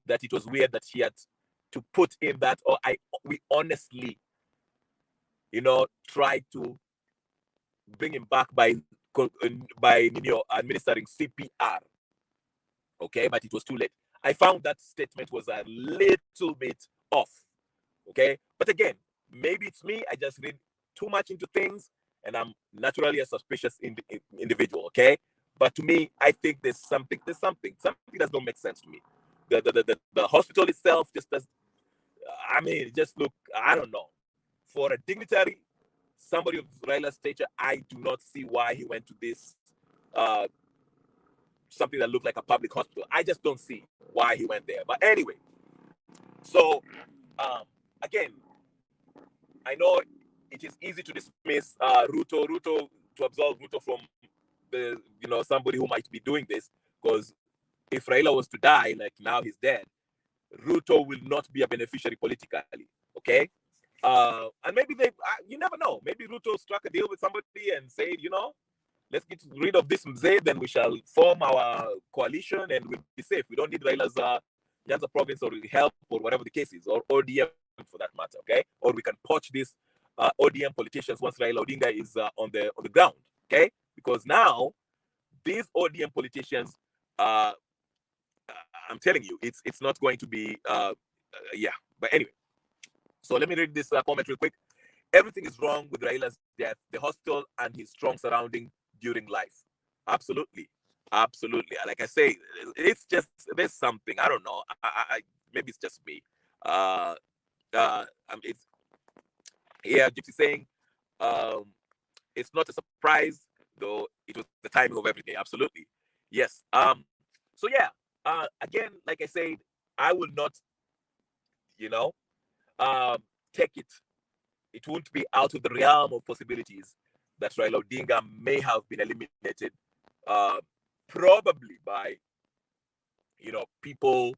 that it was weird that she had to put in that, or we honestly, tried to bring him back by administering CPR. Okay, but it was too late. I found that statement was a little bit off. Okay, but again, maybe it's me. I just read too much into things, and I'm naturally a suspicious individual. Okay, but to me, I think there's something that don't make sense to me. The hospital itself just does. I mean, it just look. I don't know. For a dignitary, somebody of Raila's stature, I do not see why he went to this something that looked like a public hospital. I just don't see why he went there. But anyway, so again, I know it is easy to dismiss Ruto to absolve Ruto from the somebody who might be doing this, because if Raila was to die, like now he's dead, Ruto will not be a beneficiary politically. Okay, and maybe you never know. Maybe Ruto struck a deal with somebody and said, let's get rid of this Mzee, then we shall form our coalition and we'll be safe. We don't need Raila's Nyanza province or help or whatever the case is, or ODM for that matter, okay? Or we can poach these ODM politicians once Raila Odinga is on the ground, okay? Because now these ODM politicians, I'm telling you, it's not going to be, yeah. But anyway, so let me read this comment real quick. Everything is wrong with Raila's death, the hospital, and his strong surrounding during life. Absolutely. Absolutely. Like I say, it's just, there's something, I don't know. Maybe it's just me. It's here, Gypsy saying, it's not a surprise, though it was the timing of everything. Absolutely. Yes. So yeah, again, like I said, I will not, you know, take it. It won't be out of the realm of possibilities that Raila Odinga may have been eliminated, probably by, people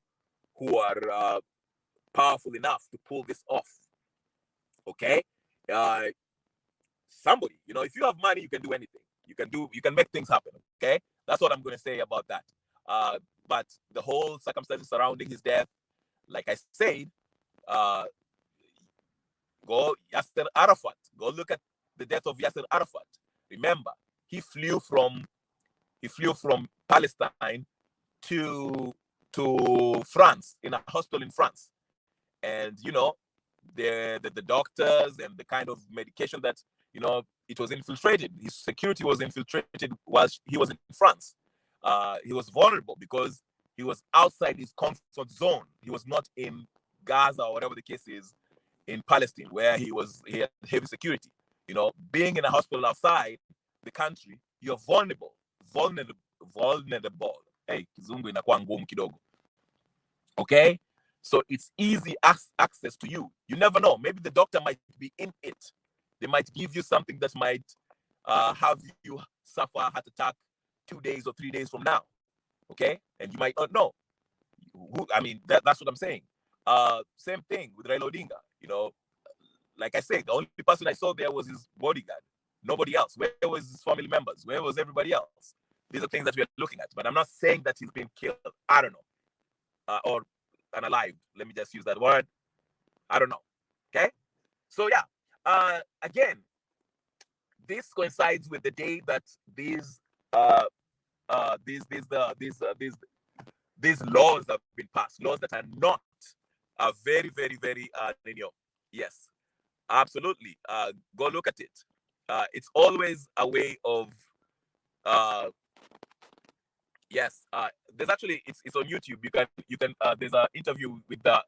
who are powerful enough to pull this off. Okay, somebody, if you have money, you can do anything. You can make things happen. Okay, that's what I'm going to say about that. But the whole circumstances surrounding his death, like I said, uh, go Yasser Arafat. Go look at the death of Yasser Arafat. Remember, he flew from Palestine to France, in a hospital in France, and the doctors and the kind of medication that it was infiltrated. His security was infiltrated while he was in France. He was vulnerable because he was outside his comfort zone. He was not in Gaza or whatever the case is in Palestine, where he had heavy security. Being in a hospital outside the country, you're vulnerable. Hey, kizungu inakuwa ngumu kidogo. Okay? So it's easy access to you. You never know. Maybe the doctor might be in it. They might give you something that might have you suffer a heart attack 2 days or 3 days from now. Okay? And you might not know. That's what I'm saying. Same thing with Raila Odinga. Like I said, the only person I saw there was his bodyguard. Nobody else. Where was his family members? Where was everybody else? These are things that we are looking at. But I'm not saying that he's been killed. I don't know. Or unalived. Let me just use that word. I don't know. Okay? So yeah. Again, this coincides with the day that these laws have been passed. Laws that are not very, very, very linear. Yes, absolutely. Go look at it. It's always a way of yes. There's actually it's on YouTube. You can there's an interview with the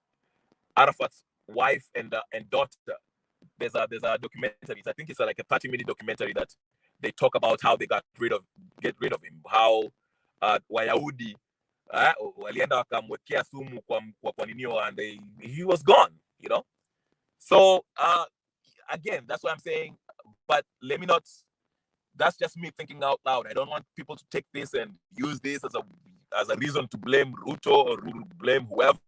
Arafat's wife and daughter. There's a documentary. I think it's like a 30-minute documentary that they talk about how they get rid of him. How Wayahudi walienda wakamwekea sumu kwa ninio, and he was gone. So again, that's what I'm saying. But let me not. That's just me thinking out loud. I don't want people to take this and use this as a reason to blame Ruto or blame whoever.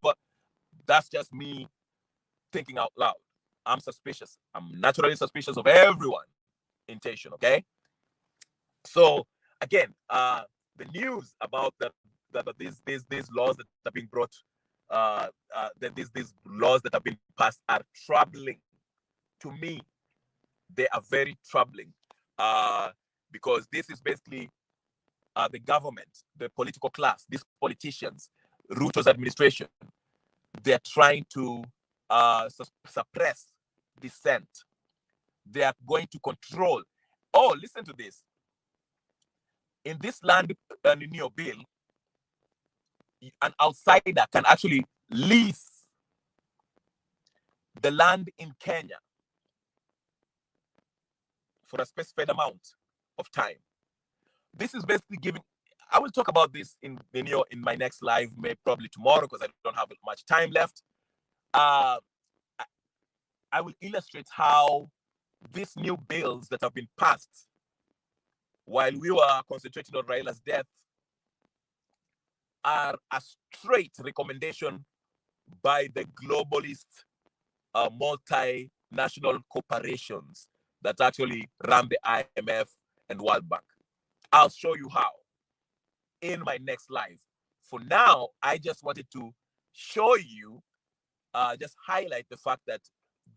That's just me thinking out loud. I'm suspicious. I'm naturally suspicious of everyone intention. Okay. So again, the news about these laws that are being brought, that these laws that have been passed are troubling to me. They are very troubling because this is basically the government, the political class, these politicians, Ruto's administration. They're trying to suppress dissent. They are going to control. Oh, listen to this. In this land renewal bill, an outsider can actually lease the land in Kenya for a specified amount of time. This is basically giving. I will talk about this in my next live, maybe probably tomorrow, because I don't have much time left. I will illustrate how these new bills that have been passed while we were concentrating on Raila's death are a straight recommendation by the globalist multinational corporations that actually run the IMF and World Bank. I'll show you how in my next live. For now, I just wanted to show you, just highlight the fact that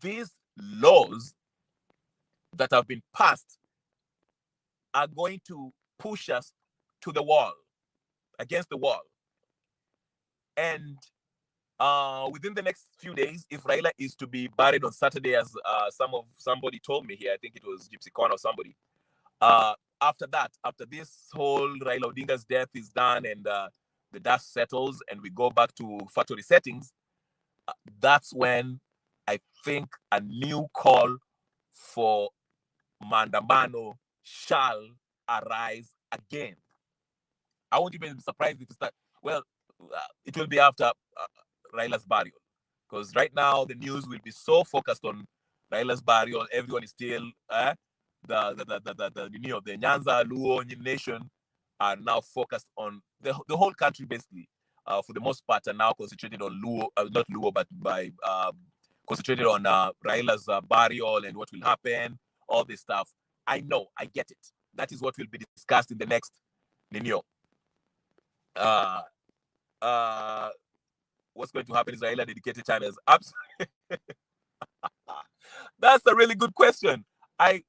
these laws that have been passed are going to push us to the wall, against the wall. And within the next few days, if Raila is to be buried on Saturday, as somebody told me here, I think it was Gypsy Con or somebody, after this whole Raila Odinga's death is done and the dust settles and we go back to factory settings, that's when I think a new call for Mandamano shall arise again. I won't even be surprised if it starts. Well, it will be after Raila's burial, because right now the news will be so focused on Raila's burial. Everyone is still the Nyanza Luo nation are now focused on the whole country basically. For the most part, are now concentrated on Luo, not Luo, but by concentrated on Raila's burial and what will happen. all this stuff. I know, I get it. That is what will be discussed in the next Ninio. What's going to happen is Raila dedicated channels. That's a really good question. I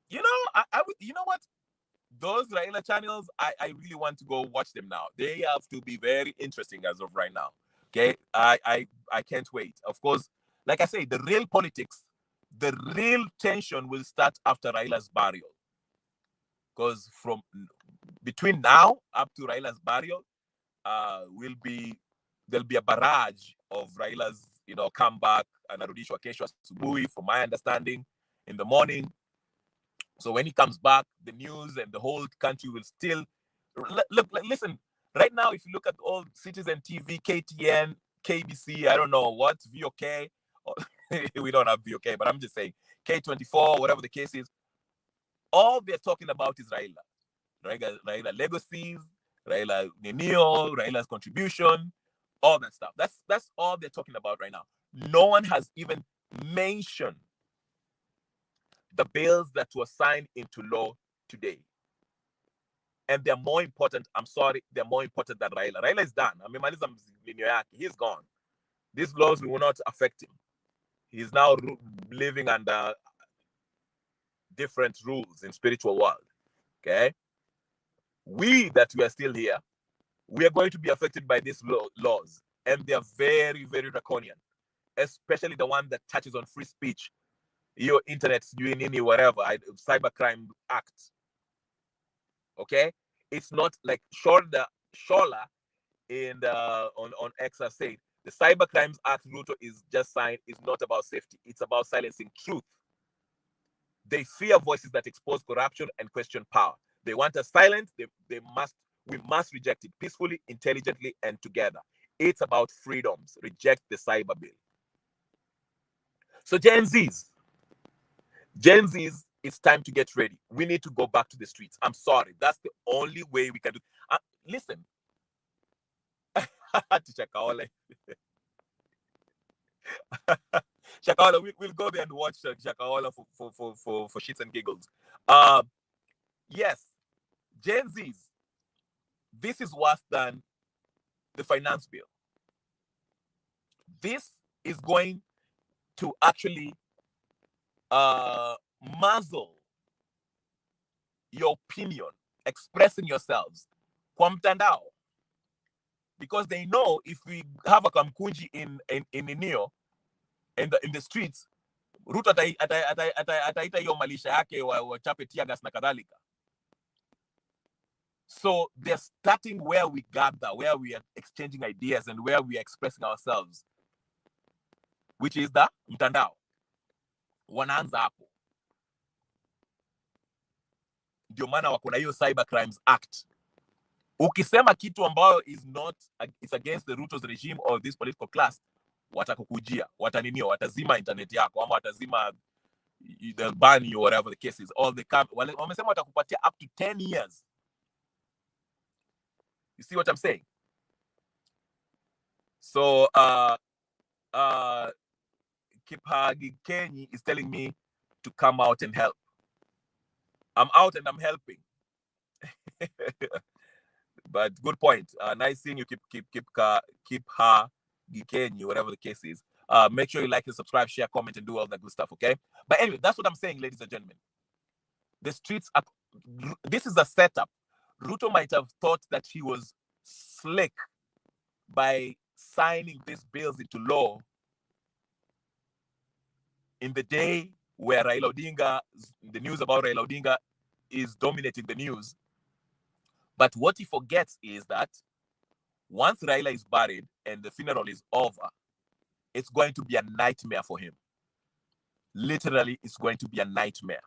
would, you know what? Those Raila channels, I really want to go watch them now. They have to be very interesting as of right now. Okay, I can't wait. Of course, like I say, the real politics, the real tension will start after Raila's burial. Because from between now up to Raila's burial, there'll be a barrage of Raila's, comeback and Arudishwa Kesho Asubuhi, from my understanding, in the morning. So when he comes back, the news and the whole country will still look. Listen, right now, if you look at all Citizen TV, KTN, KBC, I don't know what, VOK, we don't have VOK, but I'm just saying K24, whatever the case is, all they're talking about is Raila legacies, Raila Nenio, Raila's contribution, all that stuff. That's all they're talking about right now. No one has even mentioned the bills that were signed into law today. And they're more important. I'm sorry, they're more important than Raila. Raila is done. I mean, he's gone. These laws will not affect him. He's now living under different rules in spiritual world. Okay? We that we are still here, we are going to be affected by these laws. And they are very, very draconian, especially the one that touches on free speech, your internet, doing any whatever, Cybercrime Act. Okay, it's not like Shola in on X has said the Cybercrimes Act Ruto is just signed is not about safety. It's about silencing truth. They fear voices that expose corruption and question power. They want us silent. We must reject it peacefully, intelligently, and together. It's about freedoms. Reject the cyber bill. So Gen Zs, it's time to get ready. We need to go back to the streets. I'm sorry. That's the only way we can do. Listen. Teacher Kaole. Shakaola, we'll go there and watch Shakaola for shits and giggles. Yes, Gen Zs, this is worse than the finance bill. This is going to actually muzzle your opinion, expressing yourselves kwa mtandao, because they know if we have a kamkunji in Neo in the streets, Ruto ataita hiyo malisha yake wachape tear gas na kadhalika. So they're starting where we gather, where we are exchanging ideas and where we are expressing ourselves, which is the mtandao. Wanaanza hapo. Ndio maana wako na hiyo Cyber Crimes Act. Ukisema kitu ambayo is against the Ruto's regime or this political class, watakukujia, watazima internet yako, ama watazima, they'll ban you, whatever the case is. Wamesema watakupatia up to 10 years. You see what I'm saying? So Kipagi Kenyi is telling me to come out and help. I'm out and I'm helping. But good point. Nice seeing you. Keep her Gikenyi, whatever the case is. Make sure you like and subscribe, share, comment, and do all that good stuff. Okay. But anyway, that's what I'm saying, ladies and gentlemen. The streets are. This is a setup. Ruto might have thought that he was slick by signing these bills into law in the day where Raila Odinga, the news about Raila Odinga is dominating the news. But what he forgets is that once Raila is buried and the funeral is over, it's going to be a nightmare for him. Literally, it's going to be a nightmare.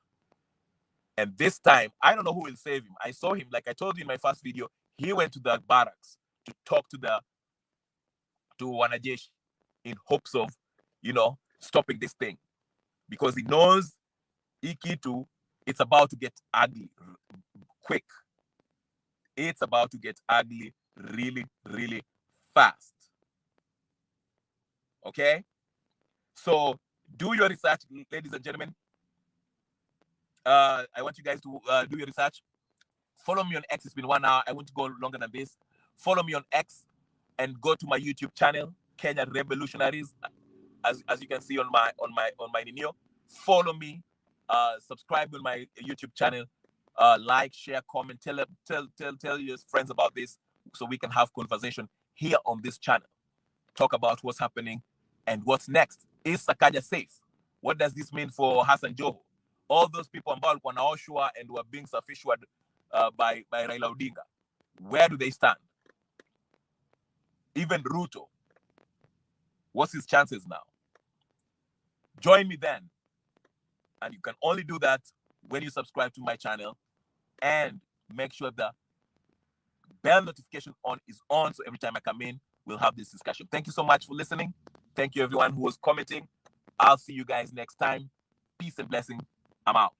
And this time, I don't know who will save him. I saw him, like I told you in my first video, he went to the barracks to talk to Wanajeshi in hopes of, stopping this thing. Because he knows Ikitu, it's about to get ugly quick. It's about to get ugly really, really fast. Okay? So do your research, ladies and gentlemen. I want you guys to do your research. Follow me on X. It's been 1 hour. I want to go longer than this. Follow me on X and go to my YouTube channel, Kenya Revolutionaries. As you can see on my Nino. Follow me, subscribe on my YouTube channel, like, share, comment, tell your friends about this, so we can have conversation here on this channel. Talk about what's happening and what's next. Is Sakaja safe? What does this mean for Hassan Joho? All those people ambao walikuwa naoshwa and were being sufficiented by Raila Odinga. Where do they stand? Even Ruto, what's his chances now? Join me then. And you can only do that when you subscribe to my channel and make sure the bell notification is on, so every time I come in, we'll have this discussion. Thank you so much for listening. Thank you everyone who was commenting. I'll see you guys next time. Peace and blessing. I'm out.